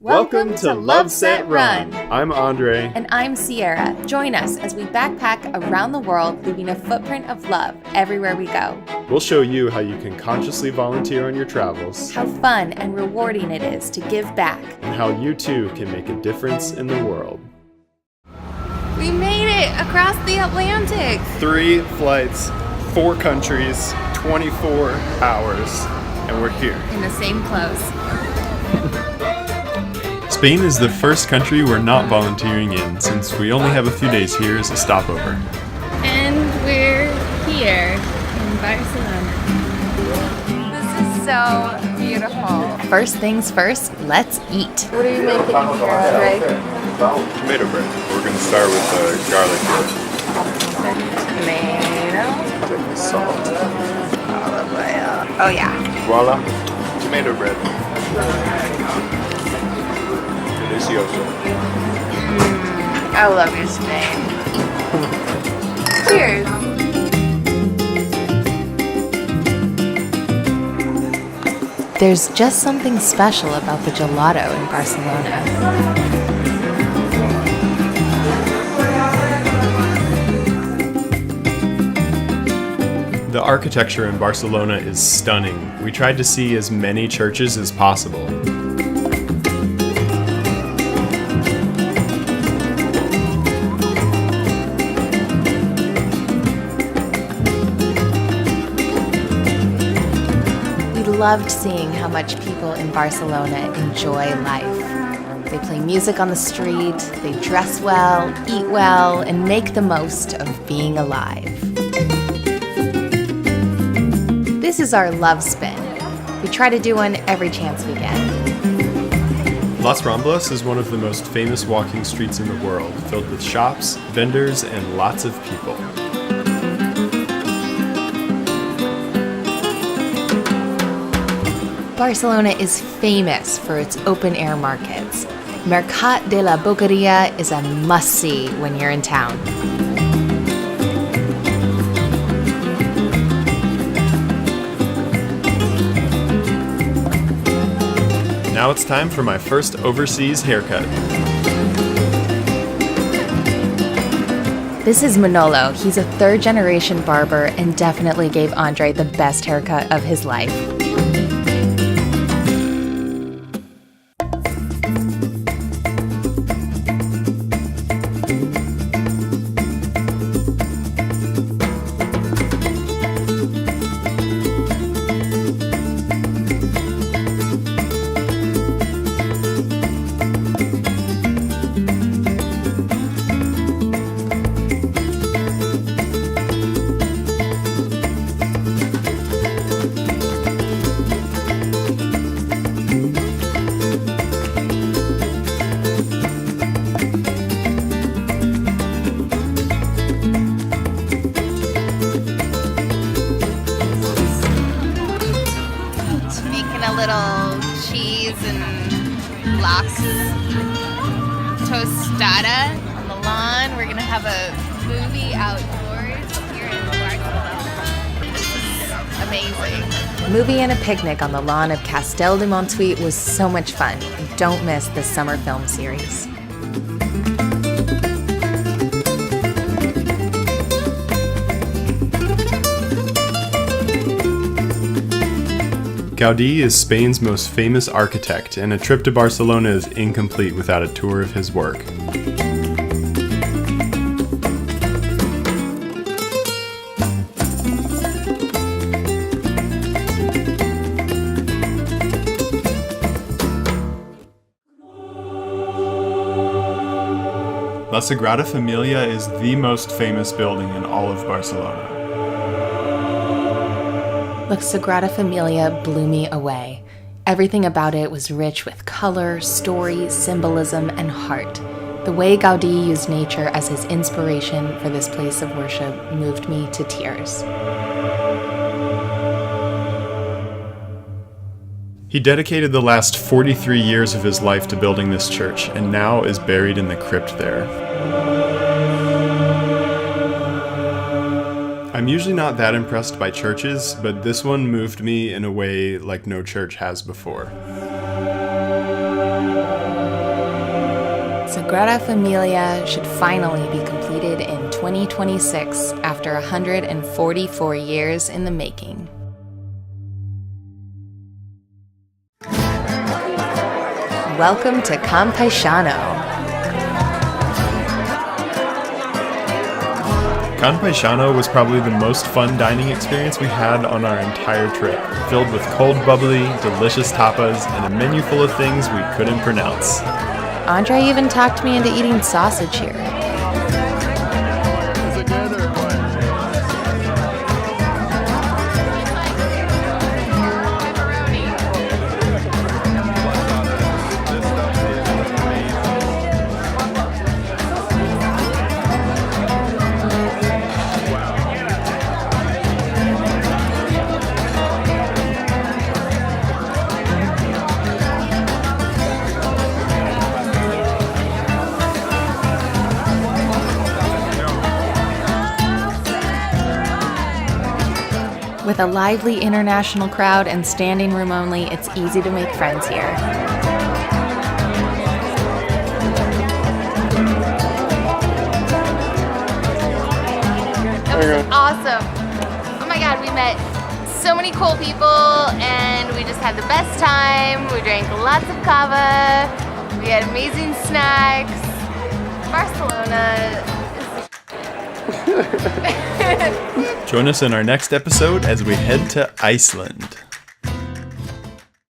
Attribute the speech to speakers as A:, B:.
A: Welcome to Love Set Run.
B: I'm Andre.
A: And I'm Sierra. Join us as we backpack around the world, leaving a footprint of love everywhere we go.
B: We'll show you how you can consciously volunteer on your travels,
A: How fun and rewarding it is to give back.
B: and how you too can make a difference in the world.
A: We made it across the Atlantic.
B: 3 flights, 4 countries, 24 hours, and we're here.
A: In the same clothes.
B: Spain is the first country we're not volunteering in, since we only have a few days here as a stopover.
A: And we're here in Barcelona. This is so beautiful. First things first, let's eat. What are you making here, Andre?
B: Tomato bread. We're going to start with the garlic bread.
A: Tomato.
B: Salt.
A: Olive oil. Oh yeah.
B: Voila. Tomato bread. Delicioso.
A: I love you, Spain. Cheers. There's just something special about the gelato in Barcelona.
B: The architecture in Barcelona is stunning. We tried to see as many churches as possible.
A: Loved seeing how much people in Barcelona enjoy life. They play music on the street, they dress well, eat well, and make the most of being alive. This is our love spin. We try to do one every chance we get.
B: Las Ramblas is one of the most famous walking streets in the world, filled with shops, vendors, and lots of people.
A: Barcelona is famous for its open-air markets. Mercat de la Boqueria is a must-see when you're in town.
B: Now it's time for my first overseas haircut.
A: This is Manolo. He's a third-generation barber and definitely gave Andre the best haircut of his life. Little cheese and lox tostada on the lawn. We're gonna have a movie outdoors here in Barcelona. This is amazing. A movie and a picnic on the lawn of Castel de Montjuïc was so much fun. Don't miss the summer film series.
B: Gaudí is Spain's most famous architect, and a trip to Barcelona is incomplete without a tour of his work. La Sagrada Familia is the most famous building in all of Barcelona.
A: La Sagrada Familia blew me away. Everything about it was rich with color, story, symbolism, and heart. The way Gaudí used nature as his inspiration for this place of worship moved me to tears.
B: He dedicated the last 43 years of his life to building this church, and now is buried in the crypt there. I'm usually not that impressed by churches, but this one moved me in a way like no church has before.
A: Sagrada Familia should finally be completed in 2026 after 144 years in the making. Welcome to Campeșano.
B: Campeșano was probably the most fun dining experience we had on our entire trip, filled with cold bubbly, delicious tapas, and a menu full of things we couldn't pronounce.
A: Andre even talked me into eating sausage here.
B: Is it good or what?
A: With a lively international crowd and standing room only, it's easy to make friends here. That was awesome. Oh my god, we met so many cool people and we just had the best time. We drank lots of kava. We had amazing snacks. Barcelona.
B: Join us in our next episode as we head to Iceland.